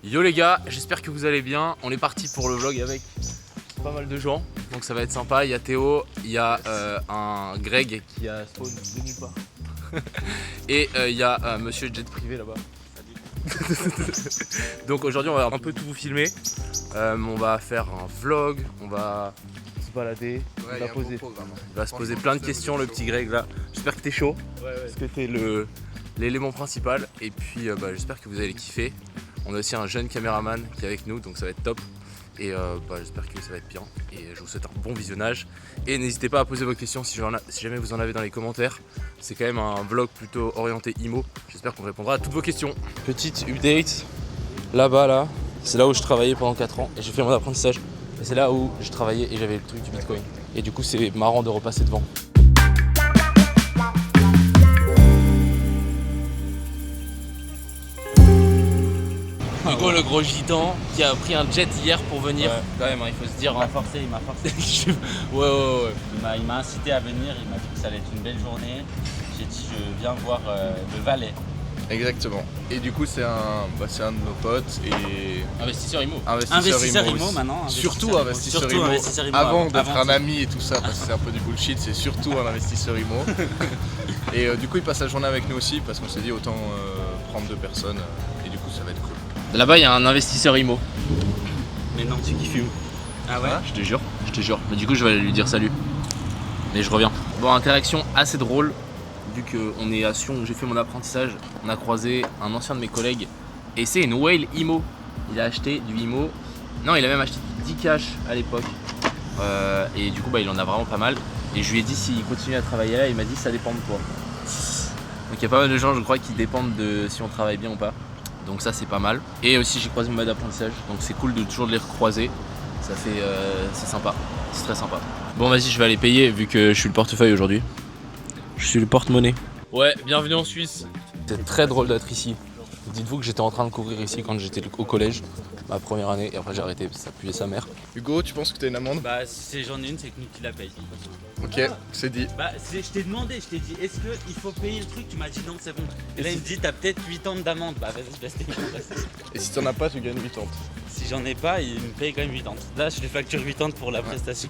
Yo les gars, j'espère que vous allez bien. On est parti pour le vlog avec pas mal de gens, donc ça va être sympa. Il y a Théo, il y a un Greg qui a spawn de nulle part. Et il y a monsieur Jet Privé là-bas. Donc aujourd'hui on va un peu tout vous filmer. On va faire un vlog, on va se balader, Ouais, il va se poser plein de questions le petit Greg là. J'espère que t'es chaud, parce que t'es l'élément principal. Et puis j'espère que vous allez kiffer. On a aussi un jeune caméraman qui est avec nous, donc ça va être top. Et j'espère que ça va être bien. Et je vous souhaite un bon visionnage. Et n'hésitez pas à poser vos questions si jamais vous en avez dans les commentaires. C'est quand même un vlog plutôt orienté IMO. J'espère qu'on répondra à toutes vos questions. Petite update. Là-bas, là, c'est là où je travaillais pendant 4 ans. Et j'ai fait mon apprentissage. Et c'est là où je travaillais et j'avais le truc du Bitcoin. Et du coup, c'est marrant de repasser devant. Hugo le gros gitan qui a pris un jet hier pour venir. Ouais, quand même, il faut se dire. Il m'a forcé. ouais. Il m'a incité à venir, il m'a dit que ça allait être une belle journée. J'ai dit je viens voir le Valais. Exactement. Et du coup, c'est un de nos potes et Investisseur IMO. Investisseur IMO. IMO maintenant. Surtout investisseur IMO. Avant d'être un ami et tout ça, parce que c'est un peu du bullshit, c'est surtout un investisseur IMO. Et du coup, il passe la journée avec nous aussi parce qu'on s'est dit autant prendre 2 personnes et du coup, ça va être cool. Là-bas, il y a un investisseur IMO. Mais non, tu kiffes où? Ah ouais? Je te jure. Mais du coup, je vais aller lui dire salut. Mais je reviens. Bon, interaction assez drôle. Vu qu'on est à Sion où j'ai fait mon apprentissage, on a croisé un ancien de mes collègues. Et c'est une whale IMO. Il a acheté du IMO. Non, il a même acheté 10 cash à l'époque. Et du coup, il en a vraiment pas mal. Et je lui ai dit s'il continue à travailler là, il m'a dit ça dépend de toi. Donc il y a pas mal de gens, je crois, qui dépendent de si on travaille bien ou pas. Donc ça c'est pas mal. Et aussi j'ai croisé mon mode d'apprentissage, donc c'est cool de toujours les recroiser. Ça fait c'est sympa, c'est très sympa. Bon vas-y, je vais aller payer vu que je suis le portefeuille aujourd'hui. Je suis le porte-monnaie. Ouais, bienvenue en Suisse. C'est très drôle d'être ici. Dites-vous que j'étais en train de courir ici quand j'étais au collège, ma première année, et après j'ai arrêté, ça puait sa mère. Hugo, tu penses que t'as une amende? Bah si j'en ai une, c'est que nous qui la paye. Ok, c'est dit. Bah je t'ai demandé, je t'ai dit est-ce qu'il faut payer le truc? Tu m'as dit non, c'est bon. Et là il me dit t'as peut-être 8 ans d'amende. Bah vas-y, baisse tes mains. Et si t'en as pas, tu gagnes 80. Si j'en ai pas, il me paye quand même 80. Là je lui facture 80 pour la prestation.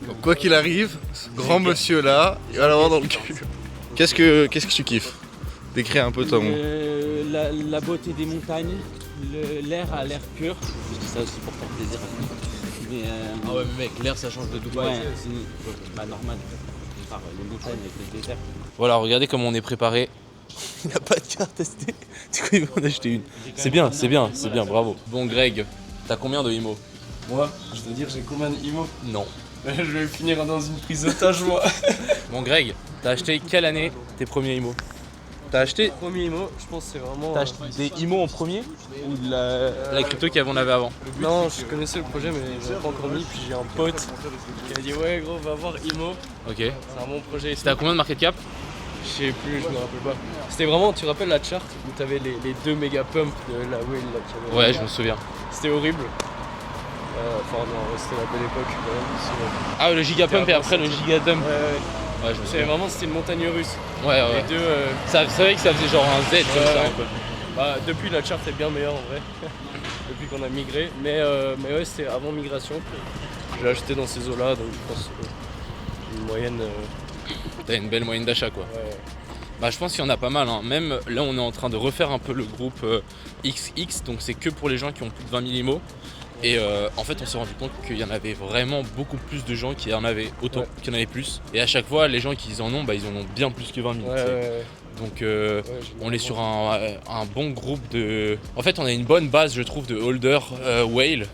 Donc quoi qu'il arrive, ce grand monsieur là, il va l'avoir dans le cul. Qu'est-ce que tu kiffes? Décris un peu ton... La beauté des montagnes, l'air a l'air pur. Je dis ça aussi pour faire plaisir. Mais Ah ouais mais mec, l'air ça change de Dubaï. ouais, bah normal. On part les montagnes avec le désert. Voilà, regardez comment on est préparé. Il n'a pas de carte SD. Du coup, il va en acheter une. C'est bien, bravo. Bon, Greg, t'as combien de IMO? Moi, je veux dire, j'ai combien d'IMO? Non. Je vais finir dans une prise d'otage, moi. Bon, Greg, t'as acheté quelle année tes premiers IMO? T'as acheté Premier IMO, je pense que c'est vraiment. T'as acheté des IMO en premier ou de la crypto qu'on avait avant? Non, je connaissais le projet, mais je l'ai pas encore mis. Puis j'ai un pote qui a dit ouais, gros, va voir IMO. Ok. C'est un bon projet. C'était à combien de market cap? Je sais plus, je me rappelle pas. C'était vraiment, tu te rappelles la chart où t'avais les 2 méga pumps de la whale là qui avait. Ouais, je me souviens. C'était horrible. Enfin, non, c'était la belle époque quand même. Ah, le gigapump et après le gigadump. Ouais, Ouais, je me c'était souviens. vraiment, c'était une montagne russe. Ouais. Les deux. C'est vrai que ça faisait genre un Z comme ça Ouais. un peu. Bah, depuis la chart est bien meilleure en vrai, depuis qu'on a migré, mais ouais c'était avant migration, je l'ai acheté dans ces eaux là, donc je pense une moyenne, T'as une belle moyenne d'achat quoi. ouais. Bah je pense qu'il y en a pas mal, hein. Même là on est en train de refaire un peu le groupe XX, donc c'est que pour les gens qui ont plus de 20 000 IMO. Et en fait on s'est rendu compte qu'il y en avait vraiment beaucoup plus de gens qui en avaient autant, qu'il y en avait plus. Et à chaque fois les gens qui en ont, ils en ont bien plus que 20 000. Ouais. Donc on est sur un bon groupe de... En fait on a une bonne base je trouve de holders whale.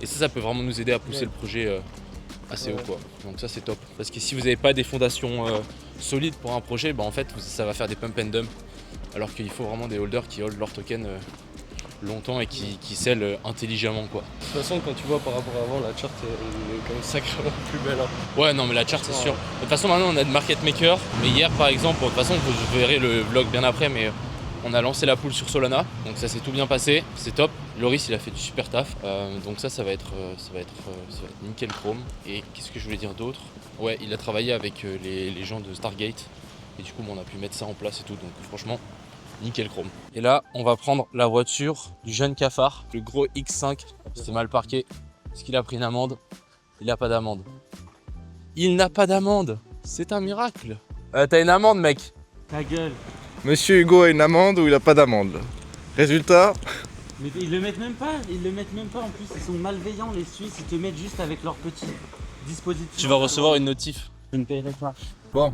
Et ça peut vraiment nous aider à pousser le projet assez haut quoi. Donc ça c'est top. Parce que si vous n'avez pas des fondations solides pour un projet, en fait ça va faire des pump and dump. Alors qu'il faut vraiment des holders qui hold leur token longtemps et qui scellent intelligemment quoi. De toute façon quand tu vois par rapport à avant, la chart elle est quand même sacrément plus belle. Hein. Ouais non mais la chart c'est sûr. De toute façon maintenant on a de market maker. Mais hier par exemple, de toute façon vous verrez le vlog bien après, mais on a lancé la poule sur Solana. Donc ça s'est tout bien passé, c'est top. Loris il a fait du super taf. Donc ça va être nickel chrome. Et qu'est-ce que je voulais dire d'autre? Ouais, il a travaillé avec les gens de Stargate. Et du coup on a pu mettre ça en place et tout. Donc franchement nickel chrome. Et là, on va prendre la voiture du jeune cafard, le gros X5. C'est mal parqué. Est-ce qu'il a pris une amende? Il n'a pas d'amende. Il n'a pas d'amende. C'est un miracle. T'as une amende, mec. Ta gueule. Monsieur Hugo a une amende ou il a pas d'amende. Résultat, Mais ils le mettent même pas, en plus, ils sont malveillants les Suisses, ils te mettent juste avec leur petit dispositif. Tu vas recevoir une notif. Je ne paierai pas. bon.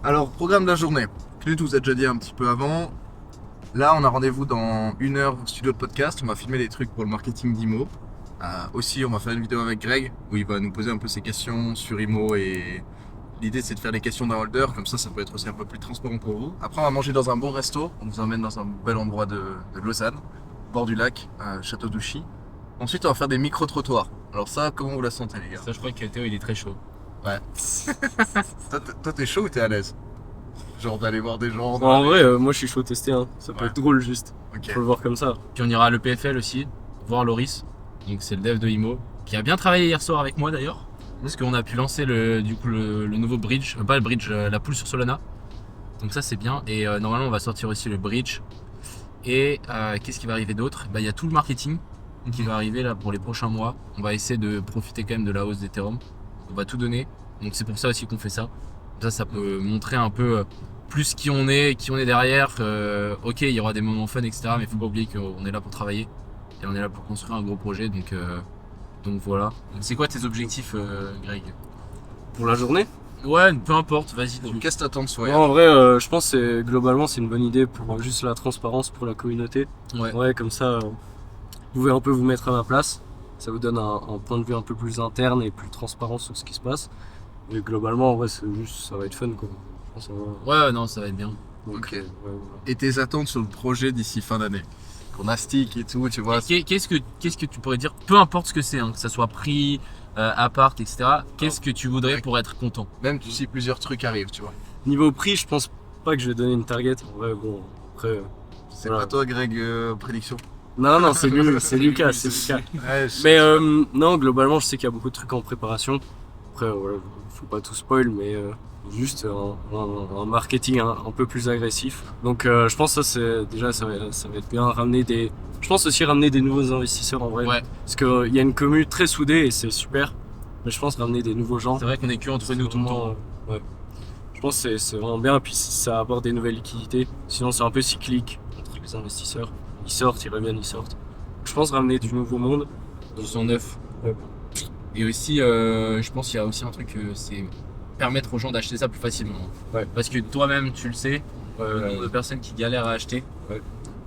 Alors, programme de la journée. Knut vous a déjà dit un petit peu avant. Là, on a rendez-vous dans 1 heure au studio de podcast. On va filmer des trucs pour le marketing d'Imo. Aussi, on va faire une vidéo avec Greg où il va nous poser un peu ses questions sur Imo et l'idée c'est de faire des questions d'un holder, comme ça peut être aussi un peu plus transparent pour vous. Après, on va manger dans un bon resto. On vous emmène dans un bel endroit de Lausanne, bord du lac, à Château d'Ouchy. Ensuite, on va faire des micro-trottoirs. Alors ça, comment vous la sentez les gars? Ça, je crois que Théo, il est très chaud. Ouais. Toi, t'es chaud ou t'es à l'aise? Genre d'aller voir des gens? En vrai, moi je suis chaud de tester, hein. Ça peut être drôle juste. Ok. Faut le voir comme ça. Puis on ira à l'EPFL aussi, voir Loris. Donc c'est le dev de Imo, qui a bien travaillé hier soir avec moi d'ailleurs. Parce qu'on a pu lancer le nouveau bridge, pas le bridge, la poule sur Solana. Donc ça c'est bien. Et normalement on va sortir aussi le bridge. Et qu'est-ce qui va arriver d'autre? Il y a tout le marketing qui va arriver là pour les prochains mois. On va essayer de profiter quand même de la hausse d'Ethereum. On va tout donner. Donc c'est pour ça aussi qu'on fait ça. Ça peut montrer un peu plus qui on est derrière. Ok, il y aura des moments fun, etc. Mais il faut pas oublier qu'on est là pour travailler. Et on est là pour construire un gros projet. Donc voilà. C'est quoi tes objectifs, Greg? Pour la journée? Ouais, peu importe, vas-y. Qu'est-ce que t'attends de ce Non, voyage? en vrai, je pense que globalement c'est une bonne idée pour juste la transparence pour la communauté. Ouais. Comme ça, vous pouvez un peu vous mettre à ma place. Ça vous donne un point de vue un peu plus interne et plus transparent sur ce qui se passe. Mais globalement, en vrai, c'est juste, ça va être fun quoi. Je pense que ça va- Ouais, non, ça va être bien. Donc, Ok. voilà. Et tes attentes sur le projet d'ici fin d'année? Qu'on a stick et tout, tu vois. Qu'est-ce que tu pourrais dire, peu importe ce que c'est, hein, que ça soit prix, appart, etc. Qu'est-ce que tu voudrais pour être content? Même si plusieurs trucs arrivent, tu vois. Niveau prix, je pense pas que je vais donner une target. En vrai, bon, après. C'est Voilà. pas toi, Greg, prédiction? Non, c'est Lucas, c'est Lucas. Ouais, Mais non, globalement, je sais qu'il y a beaucoup de trucs en préparation. Après, voilà, faut pas tout spoil, mais juste un marketing un peu plus agressif. Donc, je pense que ça, ça va être bien. Je pense aussi ramener des nouveaux investisseurs en vrai. Ouais. Parce qu'il y a une commu très soudée et c'est super. Mais je pense ramener des nouveaux gens. C'est vrai qu'on est que entre nous tout le temps. Ouais. Je pense que c'est vraiment bien. Puis ça apporte des nouvelles liquidités. Sinon, c'est un peu cyclique entre les investisseurs. Ils sortent, ils reviennent, ils sortent. Je pense ramener du nouveau monde. 209. Ouais. Et aussi, je pense qu'il y a aussi un truc, c'est permettre aux gens d'acheter ça plus facilement. Ouais. Parce que toi-même, tu le sais, le nombre de personnes qui galèrent à acheter.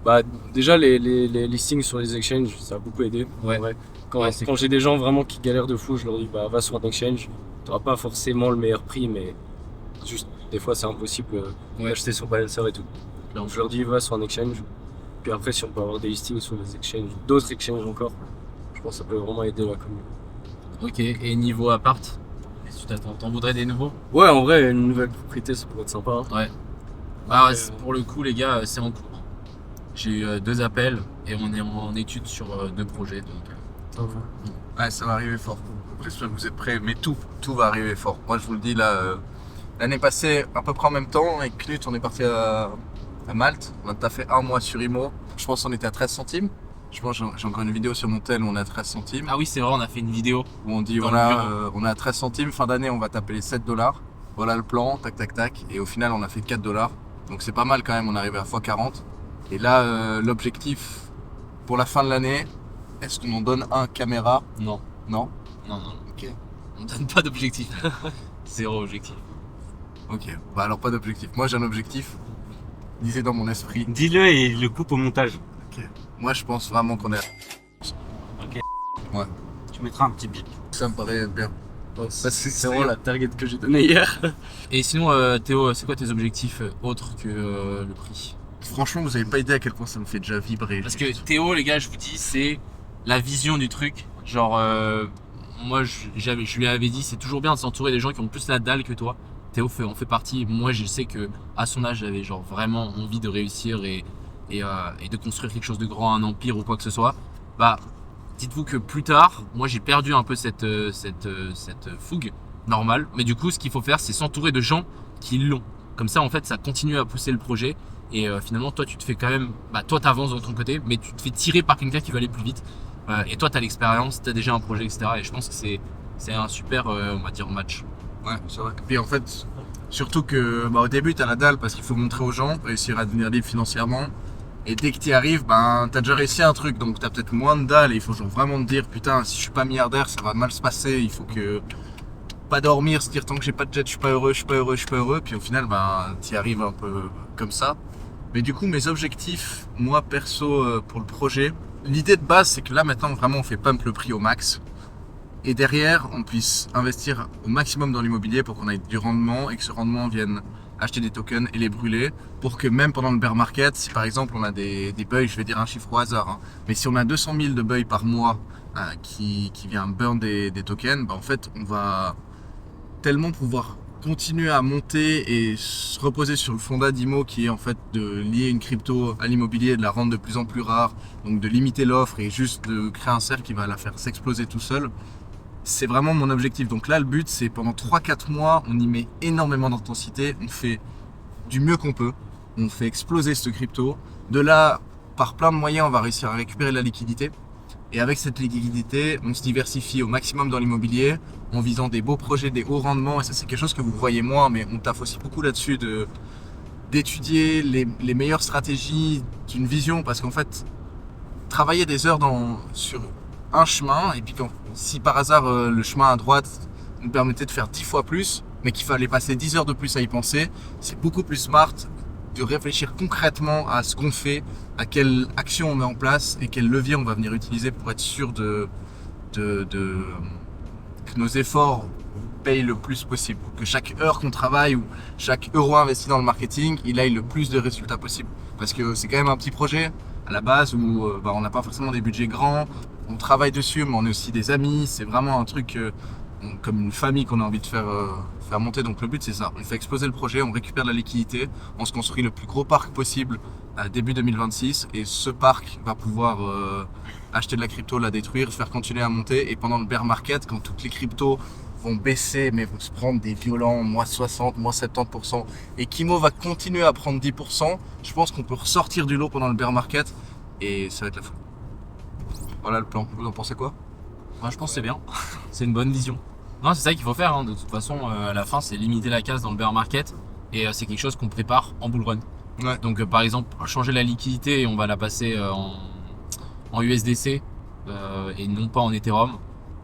Bah, déjà, les listings sur les exchanges, ça a beaucoup aidé. Ouais. En vrai. Ouais, Quand j'ai des gens vraiment qui galèrent de fou, je leur dis bah, va sur un exchange. Tu n'auras pas forcément le meilleur prix, mais juste des fois, c'est impossible d'acheter sur Balancer et tout. Donc, je leur dis va sur un exchange. Puis après, si on peut avoir des listings sur les exchanges, d'autres exchanges encore, je pense que ça peut vraiment aider la communauté. Ok, et niveau appart, est-ce que t'en voudrais des nouveaux? Ouais, en vrai, une nouvelle propriété, ça pourrait être sympa. Hein. Ouais. Ah, pour le coup, les gars, c'est en cours. J'ai eu 2 appels et on est en étude sur 2 projets. Donc, Ouais, ça va arriver fort. J'espère que vous êtes prêts, mais tout va arriver fort. Moi, je vous le dis là, l'année passée, à peu près en même temps, avec Knut, on est parti à Malte. On a taffé 1 mois sur Imo. Je pense qu'on était à 13 centimes. Je pense que j'ai encore une vidéo sur mon tel où on est à 13 centimes. Ah oui, c'est vrai, on a fait une vidéo. Où on dit Dans voilà, le on est à 13 centimes. Fin d'année, on va taper les 7 $. Voilà le plan, tac tac tac. Et au final, on a fait 4 $. Donc c'est pas mal quand même, on est arrivé à x40. Et là, l'objectif pour la fin de l'année, est-ce qu'on en donne un caméra? Non. Non? Non. Ok. On donne pas d'objectif. 0 objectif. Ok. Bah alors pas d'objectif. Moi j'ai un objectif. Disais dans mon esprit. Dis-le et le coupe au montage. Moi je pense vraiment qu'on est. Tu mettras un petit bip. Ça me paraît bien. C'est vraiment la target que j'ai donnée hier. Et sinon, Théo, c'est quoi tes objectifs autres que le prix? Franchement, vous avez pas idée à quel point ça me fait déjà vibrer. Parce que Théo, les gars, je vous dis, c'est la vision du truc. Genre, moi, je lui avais dit, c'est toujours bien de s'entourer des gens qui ont plus la dalle que toi. Théo en fait partie. Moi, je sais que à son âge, j'avais genre vraiment envie de réussir et de construire quelque chose de grand, un empire ou quoi que ce soit. Bah, dites-vous que plus tard, moi, j'ai perdu un peu cette fougue normale. Mais du coup, ce qu'il faut faire, c'est s'entourer de gens qui l'ont. Comme ça, en fait, ça continue à pousser le projet. Et finalement, toi, tu te fais quand même, toi, t'avances de ton côté, mais tu te fais tirer par quelqu'un qui va aller plus vite. Et toi, t'as l'expérience, t'as déjà un projet, etc. Et je pense que c'est un super, on va dire, match. Ouais, c'est vrai. Et puis en fait, surtout que au début, t'as la dalle parce qu'il faut montrer aux gens, réussir à devenir libre financièrement. Et dès que t'y arrives, t'as déjà réussi un truc, donc t'as peut-être moins de dalle. Et il faut genre vraiment te dire, putain, si je suis pas milliardaire, ça va mal se passer. Il faut que pas dormir, se dire tant que j'ai pas de jet, je suis pas heureux, je suis pas heureux, je suis pas heureux. Puis au final, t'y arrives un peu comme ça. Mais du coup, mes objectifs, moi perso, pour le projet, l'idée de base, c'est que là maintenant, vraiment, on fait pump le prix au max. Et derrière, on puisse investir au maximum dans l'immobilier pour qu'on ait du rendement et que ce rendement vienne acheter des tokens et les brûler pour que même pendant le bear market, si par exemple on a des buys, je vais dire un chiffre au hasard, mais si on a 200 000 de buys par mois qui vient burn des tokens, en fait on va tellement pouvoir continuer à monter et se reposer sur le fondat d'IMO qui est en fait de lier une crypto à l'immobilier, de la rendre de plus en plus rare, donc de limiter l'offre et juste de créer un cercle qui va la faire s'exploser tout seul. C'est vraiment mon objectif. Donc là, le but, c'est pendant 3-4 mois, on y met énormément d'intensité, on fait du mieux qu'on peut, on fait exploser ce crypto. De là, par plein de moyens, on va réussir à récupérer de la liquidité. Et avec cette liquidité, on se diversifie au maximum dans l'immobilier, en visant des beaux projets, des hauts rendements. Et ça, c'est quelque chose que vous voyez moins, mais on taffe aussi beaucoup là-dessus, d'étudier les meilleures stratégies d'une vision. Parce qu'en fait, travailler des heures sur un chemin, et puis si par hasard le chemin à droite nous permettait de faire 10 fois plus, mais qu'il fallait passer 10 heures de plus à y penser, c'est beaucoup plus smart de réfléchir concrètement à ce qu'on fait, à quelle action on met en place et quel levier on va venir utiliser pour être sûr que nos efforts payent le plus possible, que chaque heure qu'on travaille ou chaque euro investi dans le marketing, il aille le plus de résultats possible. Parce que c'est quand même un petit projet à la base où on n'a pas forcément des budgets grands, on travaille dessus, mais on est aussi des amis, c'est vraiment un truc comme une famille qu'on a envie de faire monter. Donc le but c'est ça, on fait exploser le projet, on récupère de la liquidité, on se construit le plus gros parc possible à début 2026 et ce parc va pouvoir acheter de la crypto, la détruire, faire continuer à monter et pendant le bear market, quand toutes les cryptos vont baisser mais vont se prendre des violents moins 60, moins 70% et Kimo va continuer à prendre 10%, je pense qu'on peut ressortir du lot pendant le bear market et ça va être la folie. Voilà le plan, vous en pensez quoi? Moi, je pense que c'est bien, c'est une bonne vision. Non, c'est ça qu'il faut faire, de toute façon, à la fin, c'est limiter la casse dans le bear market et c'est quelque chose qu'on prépare en bull run. Ouais. Donc, par exemple, changer la liquidité et on va la passer en USDC et non pas en Ethereum.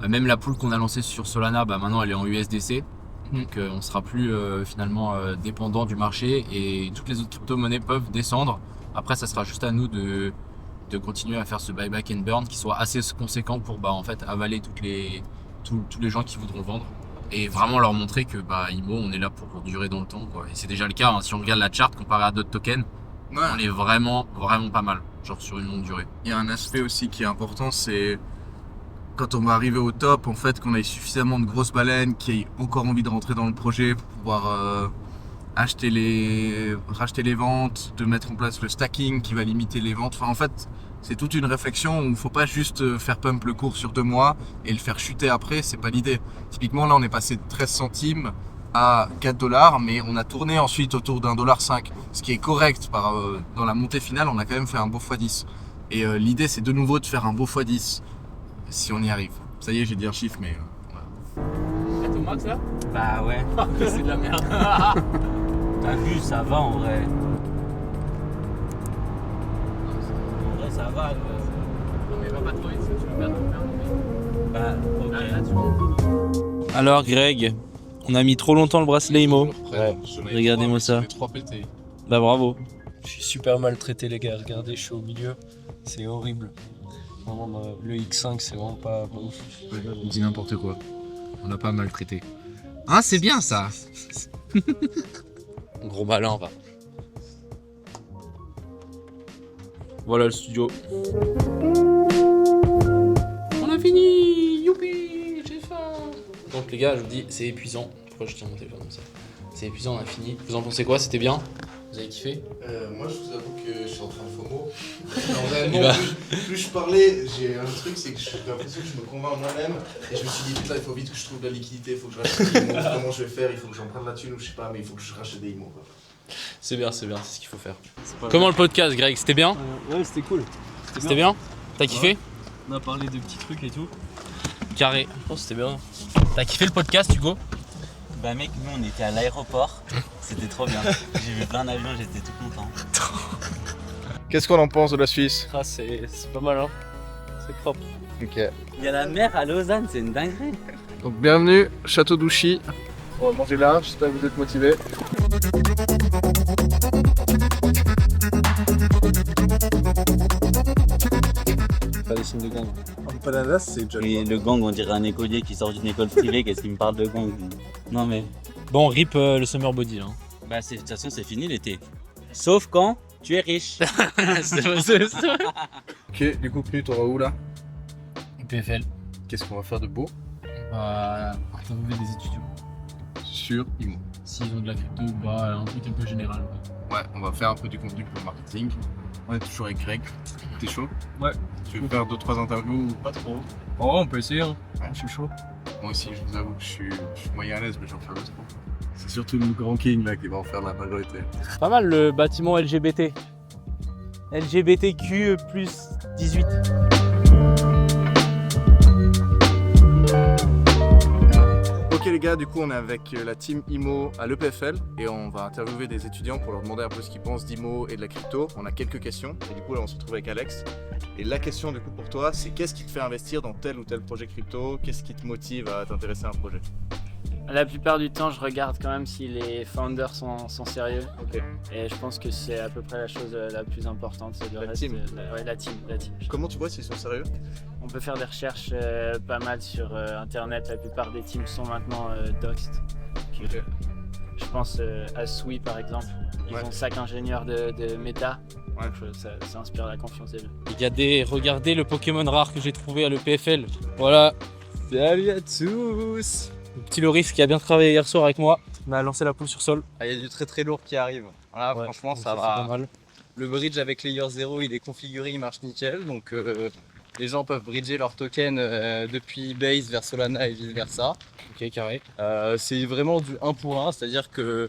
Même la pool qu'on a lancée sur Solana, maintenant elle est en USDC. Donc on sera plus finalement dépendant du marché et toutes les autres crypto-monnaies peuvent descendre. Après, ça sera juste à nous de continuer à faire ce buyback and burn qui soit assez conséquent pour en fait avaler tous les gens qui voudront vendre et vraiment leur montrer que IMO on est là pour durer dans le temps quoi. Et c'est déjà le cas, hein. Si on regarde la chart comparé à d'autres tokens, on est vraiment pas mal, genre sur une longue durée. Il y a un aspect aussi qui est important, c'est quand on va arriver au top, en fait, qu'on ait suffisamment de grosses baleines qui aient encore envie de rentrer dans le projet pour pouvoir racheter les ventes, de mettre en place le stacking qui va limiter les ventes. Enfin, en fait, c'est toute une réflexion où il ne faut pas juste faire pump le cours sur 2 mois et le faire chuter après, c'est pas l'idée. Typiquement, là, on est passé de 13 centimes à 4 $, mais on a tourné ensuite autour d'1,5 $, ce qui est correct. Dans la montée finale, on a quand même fait un beau x10. Et l'idée, c'est de nouveau de faire un beau x10 si on y arrive. Ça y est, j'ai dit un chiffre, mais voilà. C'est au max là? Bah ouais. C'est de la merde. T'as vu, ça va en vrai. En vrai, ça va. Mais va pas trop vite, tu vas perdre ok. Alors, Greg, on a mis trop longtemps le bracelet IMO. Ouais. Regardez-moi ça. 3 PT. Bah bravo. Je suis super maltraité les gars, regardez, je suis au milieu, c'est horrible. Vraiment, le X5 c'est vraiment pas ouf. On dit n'importe quoi. On n'a pas maltraité. Hein, c'est bien ça. Gros malin, va. Voilà le studio. On a fini. Youpi, j'ai faim. Donc les gars, je vous dis, c'est épuisant. Pourquoi je tiens mon téléphone comme ça? C'est épuisant, on a fini. Vous en pensez quoi? C'était bien? Vous avez kiffé? Moi je vous avoue que je suis en train de FOMO. Réellement, plus je parlais, j'ai un truc, c'est que j'ai l'impression que je me convainc moi-même. Et je me suis dit, putain, il faut vite que je trouve de la liquidité, il faut que je rachète des IMO. Comment je vais faire? Il faut que j'en prenne la thune ou je sais pas, mais il faut que je rachète des IMO. C'est bien, c'est ce qu'il faut faire. Comment le podcast, Greg? C'était bien? Ouais, c'était cool. C'était bien? T'as kiffé? On a parlé de petits trucs et tout. Carré. Oh, c'était bien. T'as kiffé le podcast, Hugo? Bah mec, nous on était à l'aéroport, c'était trop bien. J'ai vu plein d'avions, j'étais tout content. Qu'est-ce qu'on en pense de la Suisse? Ah, c'est pas mal, hein. C'est propre. Ok. Il y a la mer à Lausanne, c'est une dinguerie. Donc bienvenue, Château d'Ouchy. On va manger là, j'espère que vous êtes motivés. Pas des signes de gang. Empanadas, c'est déjà Et le gang, on dirait un écolier qui sort d'une école privée, qu'est-ce qu'il me parle de gang? Non mais... Bon, rip le summer body. Hein. Bah de toute façon c'est fini l'été. Sauf quand tu es riche. c'est vrai. Ok, du coup Knut, on va où là? PFL. Qu'est-ce qu'on va faire de beau? On va interviewer des étudiants. Sur IMO. S'ils ont de la crypto ou pas, un truc un peu général. Ouais, on va faire un peu du contenu pour le marketing. On est toujours avec Greg. T'es chaud? Ouais. Tu veux faire 2-3 interviews ou pas trop? Oh, on peut essayer, hein. Ouais. Je suis chaud. Moi aussi, je vous avoue que je suis moyen à l'aise, mais j'en fais pas trop. C'est surtout le grand king là qui va en faire la majorité. Pas mal le bâtiment LGBT. LGBTQ plus 18. Ok les gars, du coup on est avec la team IMO à l'EPFL et on va interviewer des étudiants pour leur demander un peu ce qu'ils pensent d'IMO et de la crypto. On a quelques questions et du coup là on se retrouve avec Alex. Et la question du coup pour toi, c'est qu'est-ce qui te fait investir dans tel ou tel projet crypto? Qu'est-ce qui te motive à t'intéresser à un projet? La plupart du temps, je regarde quand même si les founders sont sérieux. Ok. Et je pense que c'est à peu près la chose la plus importante. C'est le La reste, team. la team. Comment tu vois s'ils sont sérieux? On peut faire des recherches pas mal sur Internet. La plupart des teams sont maintenant doxed. Donc, Ok. je pense à Sui par exemple. Ils Ouais. ont 5 ingénieurs de méta. Ouais. Donc, ça inspire la confiance des gens. Regardez le Pokémon rare que j'ai trouvé à l'EPFL. Voilà. Salut à tous. Le petit Loris qui a bien travaillé hier soir avec moi. On a lancé la poule sur sol. Ah, il y a du très très lourd qui arrive. Voilà, Ouais, franchement donc ça c'est pas va. mal. Le bridge avec Layer 0 il est configuré, il marche nickel. Donc les gens peuvent bridger leur token depuis Base vers Solana et vice versa. Ok, carré. C'est vraiment du 1 pour 1, c'est-à-dire que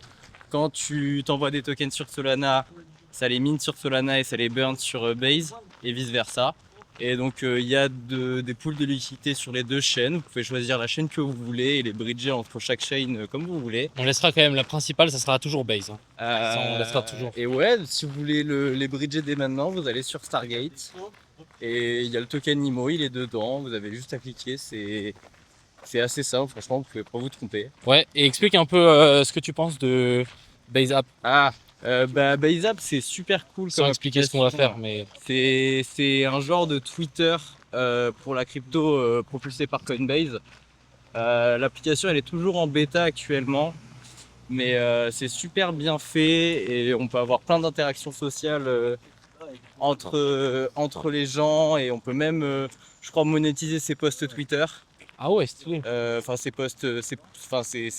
quand tu t'envoies des tokens sur Solana, ça les mine sur Solana et ça les burn sur Base et vice versa. Et donc il y a des pools de liquidité sur les deux chaînes. Vous pouvez choisir la chaîne que vous voulez et les bridger entre chaque chaîne comme vous voulez. On laissera quand même la principale, ça sera toujours base. Hein. Ça, on laissera toujours. Et ouais, si vous voulez les bridger dès maintenant, vous allez sur Stargate. Et il y a le token IMO, il est dedans. Vous avez juste à cliquer. C'est assez simple, franchement, vous pouvez pas vous tromper. Ouais, et explique un peu ce que tu penses de Base App. BaseApp, c'est super cool. Sans comme expliquer ce qu'on va application. faire, mais C'est un genre de Twitter pour la crypto propulsé par Coinbase. L'application elle est toujours en bêta actuellement, mais c'est super bien fait et on peut avoir plein d'interactions sociales entre les gens et on peut même, je crois, monétiser ses posts Twitter. ah ouais, stylé. Enfin, c'est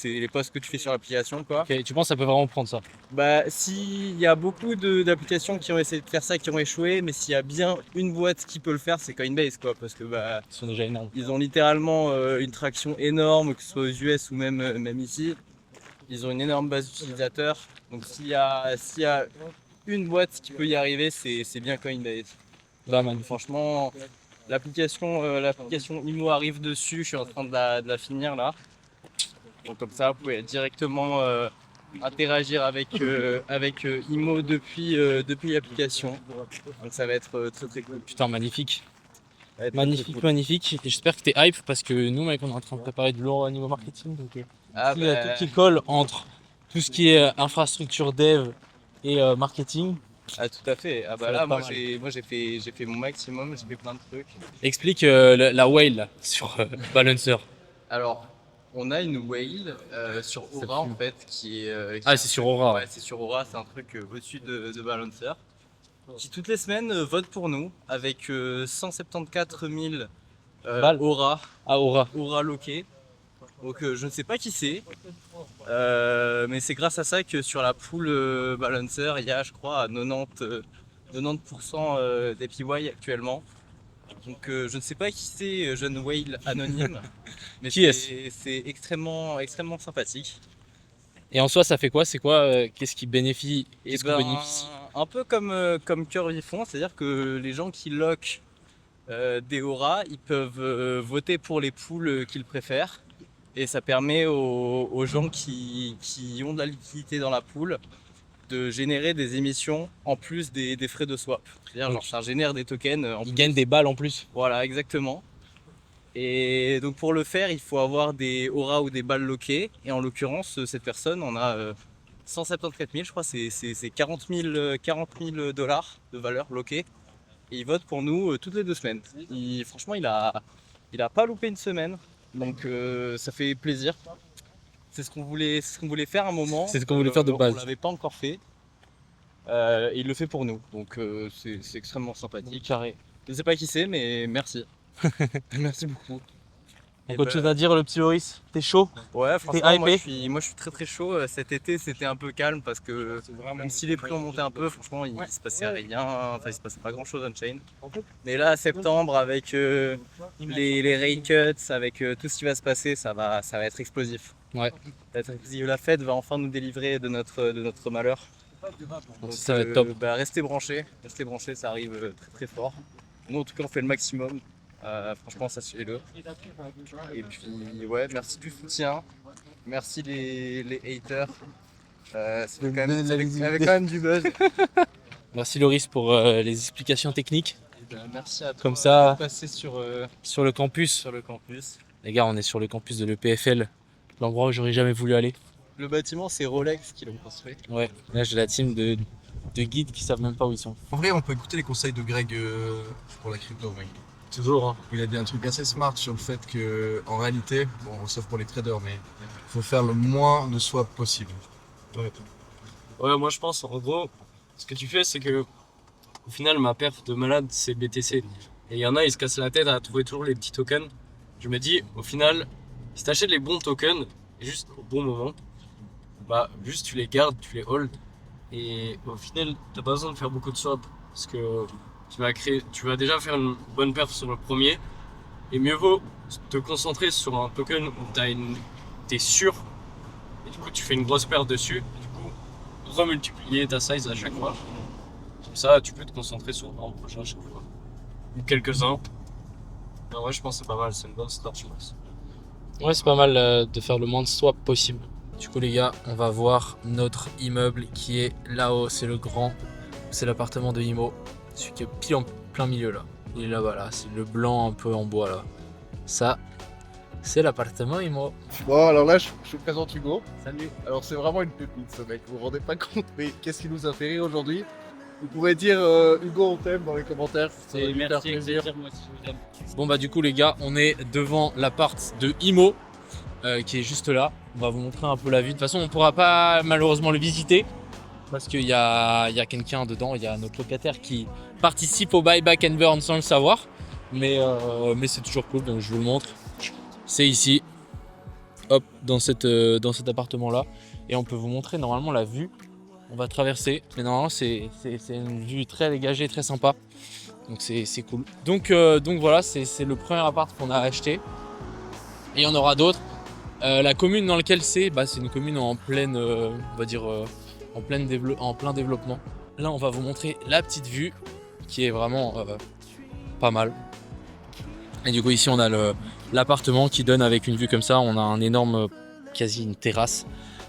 les posts que tu fais sur l'application, quoi. Ok, tu penses que ça peut vraiment prendre ça? Bah, il y a beaucoup d'applications qui ont essayé de faire ça, qui ont échoué, mais s'il y a bien une boîte qui peut le faire, c'est Coinbase, quoi, parce que bah, Ils sont déjà énormes. ils ont littéralement une traction énorme, que ce soit aux US ou même ici. Ils ont une énorme base d'utilisateurs, donc s'il y a une boîte qui peut y arriver, c'est bien Coinbase. Là, man. Franchement, l'application IMO arrive dessus, je suis en train de la finir là. Donc comme ça, vous pouvez directement interagir avec IMO depuis l'application. Donc ça va être très très cool. Putain, magnifique. Ça va être Magnifique, très cool. magnifique. Et j'espère que t'es hype parce que nous, mec, on est en train de préparer du lourd au niveau marketing. Donc, Ah il y a bah, tout qui colle entre tout ce qui est infrastructure dev et marketing. ah, tout à fait. Ah bah Ça va là, être pas moi j'ai fait mon maximum, j'ai fait plein de trucs. Explique la whale là, sur Balancer. Alors, on a une whale sur Ça Aura pue. en fait qui est. Ah, c'est sur Aura. Ouais, c'est sur Aura, c'est un truc au-dessus de Balancer. Qui toutes les semaines vote pour nous avec 174 000 Balles. Aura Ah, Aura. loqués. Donc je ne sais pas qui c'est, mais c'est grâce à ça que sur la pool Balancer, il y a je crois à 90% d'APY actuellement. Donc je ne sais pas qui c'est, jeune whale anonyme, mais Qui est-ce c'est extrêmement sympathique. Et en soi, ça fait quoi? C'est quoi? Qu'est-ce qui bénéficie? Et Qu'est-ce qu'on bénéficie? un peu comme Curve y font, c'est-à-dire que les gens qui loquent des auras, ils peuvent voter pour les poules qu'ils préfèrent. Et ça permet aux gens qui ont de la liquidité dans la pool de générer des émissions en plus des frais de swap. C'est-à-dire, genre, ça génère des tokens en plus. Ils gagnent des balles en plus. Voilà, exactement. Et donc pour le faire, il faut avoir des auras ou des balles loquées. Et en l'occurrence, cette personne, on a 174 000, je crois, c'est 40 000 dollars de valeur loquée. Et il vote pour nous toutes les 2 semaines. Franchement, il a pas loupé une semaine. Donc ça fait plaisir. C'est ce qu'on voulait faire à un moment. C'est ce qu'on voulait faire de base. On l'avait pas encore fait. Et il le fait pour nous. Donc c'est extrêmement sympathique. Carré. Je sais pas qui c'est, mais merci. Merci beaucoup. Encore autre chose à dire, le petit Loris? T'es chaud? Ouais, franchement, moi hypé? je suis très chaud. Cet été, c'était un peu calme parce que même si les prix ont monté un peu, franchement, il se passait rien. Enfin, il se passait pas grand chose on-chain. Mais là, septembre, avec les rate cuts, avec tout ce qui va se passer, ça va être explosif. Ouais. Ça va être explosif. La Fed va enfin nous délivrer de notre malheur. Donc, ça va être top. Restez branchés, ça arrive très fort. Nous, en tout cas, on fait le maximum. Franchement, ça suivez-le. Et puis, ouais, merci du soutien. Merci les haters. C'était avec quand même du buzz. Merci Loris pour les explications techniques. Merci à toi. Comme ça, de passer sur le campus. le campus. Les gars, on est sur le campus de l'EPFL, l'endroit où j'aurais jamais voulu aller. Le bâtiment, c'est Rolex qui l'ont construit. Ouais, là j'ai la team de guides qui savent même pas où ils sont. En vrai, on peut écouter les conseils de Greg pour la crypto, mec. Toujours, hein. Il a dit un truc assez smart sur le fait que, en réalité, bon, sauf pour les traders, mais il faut faire le moins de swap possible. Ouais, moi je pense, en gros, ce que tu fais, c'est que au final, ma perf de malade, c'est BTC. Et il y en a, ils se cassent la tête à trouver toujours les petits tokens. Je me dis, au final, si t'achètes les bons tokens, juste au bon moment, bah, juste tu les gardes, tu les hold. Et au final, t'as pas besoin de faire beaucoup de swap. Parce que tu vas déjà faire une bonne perf sur le premier. Et mieux vaut te concentrer sur un token où t'es sûr. Et du coup, tu fais une grosse perf dessus. Et du coup, remultiplier ta size à chaque fois. Comme ça, tu peux te concentrer sur un prochain à chaque fois. Ou quelques-uns. En vrai, je pense que c'est pas mal. C'est une bonne start, je pense. Ouais, c'est pas mal de faire le moins de swap possible. Du coup les gars, on va voir notre immeuble qui est là-haut, c'est le grand, c'est l'appartement de Imo, celui qui est pile en plein milieu là. Il est là-bas là, c'est le blanc un peu en bois là. Ça, c'est l'appartement Imo. Bon, alors là, je vous présente Hugo. Salut. Alors, c'est vraiment une pépite ce mec, vous vous rendez pas compte, mais qu'est-ce qui nous a fait rire aujourd'hui? Vous pouvez dire Hugo on t'aime dans les commentaires, ça va lui faire plaisir. Bon bah du coup les gars, on est devant l'appart de Imo. Qui est juste là. On va vous montrer un peu la vue. De toute façon, on ne pourra pas malheureusement le visiter parce qu'il y a quelqu'un dedans. Il y a notre locataire qui participe au buyback and burn sans le savoir. Mais c'est toujours cool, donc je vous le montre. C'est ici, hop, dans cet appartement-là. Et on peut vous montrer normalement la vue. On va traverser, mais normalement c'est une vue très dégagée, très sympa. Donc c'est cool. Donc voilà, c'est le premier appart qu'on a acheté. Et il y en aura d'autres. La commune dans laquelle c'est une commune en pleine, on va dire, en plein développement. Là, on va vous montrer la petite vue qui est vraiment pas mal. Et du coup, ici, on a l'appartement qui donne avec une vue comme ça. On a un énorme, quasi une terrasse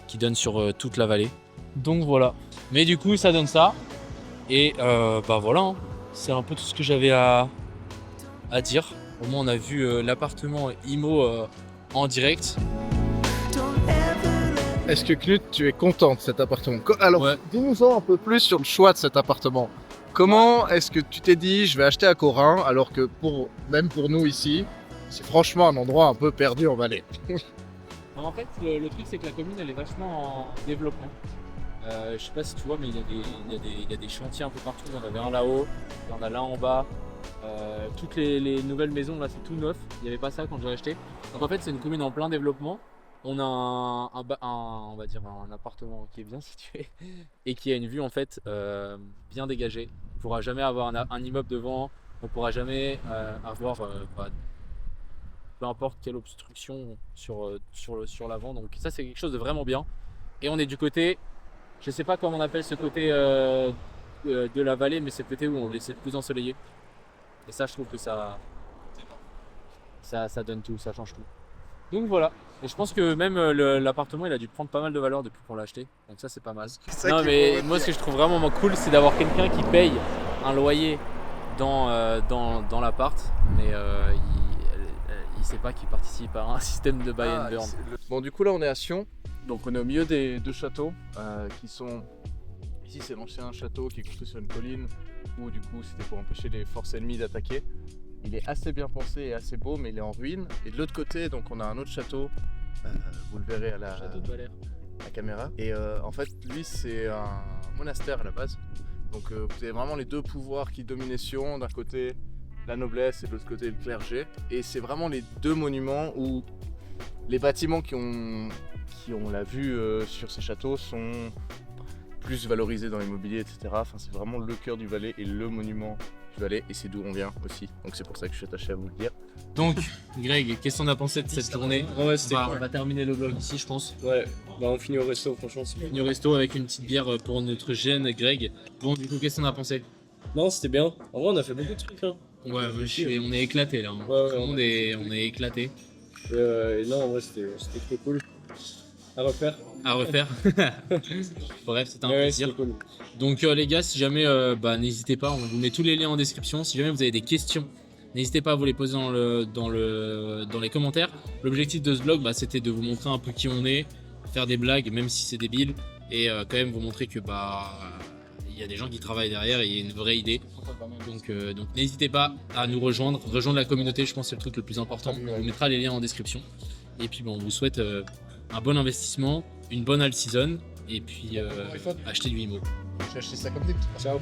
qui donne sur toute la vallée. Donc voilà. Mais du coup, ça donne ça. Et voilà, hein. C'est un peu tout ce que j'avais à dire. Au moins, on a vu l'appartement Imo en direct. Est-ce que Knut, tu es content de cet appartement? Alors, ouais. Dis-nous-en un peu plus sur le choix de cet appartement. Comment est-ce que tu t'es dit, je vais acheter à Corin, alors que même pour nous ici, c'est franchement un endroit un peu perdu en vallée? En fait, le truc, c'est que la commune, elle est vachement en développement. Je sais pas si tu vois, mais il y a des chantiers un peu partout. Il y en avait un là-haut, il y en a là en bas. Toutes les nouvelles maisons, là, c'est tout neuf. Il n'y avait pas ça quand j'ai acheté. Donc en fait, c'est une commune en plein développement. On a on va dire un appartement qui est bien situé et qui a une vue en fait bien dégagée. On ne pourra jamais avoir un immeuble devant. On ne pourra jamais avoir peu importe quelle obstruction sur l'avant. Donc ça, c'est quelque chose de vraiment bien. Et on est du côté, je sais pas comment on appelle ce côté de la vallée, mais c'est le côté où on est le plus ensoleillé. Et ça, je trouve que ça donne tout, ça change tout. Donc voilà. Et je pense que même l'appartement, il a dû prendre pas mal de valeur depuis qu'on l'a acheté. Donc ça, c'est pas mal. Non, mais moi, ce que je trouve vraiment cool, c'est d'avoir quelqu'un qui paye un loyer dans l'appart, mais il sait pas qu'il participe à un système de buy and burn. Bon, du coup, là, on est à Sion. Donc, on est au milieu des deux châteaux qui sont... Ici, c'est l'ancien château qui est construit sur une colline où, du coup, c'était pour empêcher les forces ennemies d'attaquer. Il est assez bien pensé et assez beau, mais il est en ruine. Et de l'autre côté, donc, on a un autre château. Vous le verrez à la caméra. Et en fait, lui, c'est un monastère à la base. Donc, vous avez vraiment les deux pouvoirs qui dominent Sion. D'un côté, la noblesse et de l'autre côté, le clergé. Et c'est vraiment les deux monuments où les bâtiments qui ont la vue sur ces châteaux sont plus valorisés dans l'immobilier, etc. Enfin, c'est vraiment le cœur du Valais et le monument du Valais, et c'est d'où on vient aussi. Donc c'est pour ça que je suis attaché à vous le dire. Donc, Greg, qu'est-ce qu'on a pensé de cette journée? Ouais, c'était On va terminer le vlog ici, je pense. Ouais, bah on finit au resto, franchement. On finit au resto avec une petite bière pour notre jeune Greg. Bon, du coup, qu'est-ce qu'on a pensé? Non, c'était bien. En vrai, on a fait beaucoup de trucs. Hein. Ouais, on est éclaté là. Ouais, on est éclaté. Et non, en vrai, c'était trop cool. À refaire. Bref, c'était un plaisir. Cool. Donc les gars, si jamais, n'hésitez pas, on vous met tous les liens en description. Si jamais vous avez des questions, n'hésitez pas à vous les poser dans les commentaires. L'objectif de ce vlog, c'était de vous montrer un peu qui on est, faire des blagues, même si c'est débile, et quand même vous montrer que il y a des gens qui travaillent derrière et il y a une vraie idée. Donc n'hésitez pas à nous rejoindre la communauté, je pense que c'est le truc le plus important. On vous mettra les liens en description. Et puis on vous souhaite un bon investissement, une bonne all season, et puis achetez du IMO. J'ai acheté ça comme des Ciao.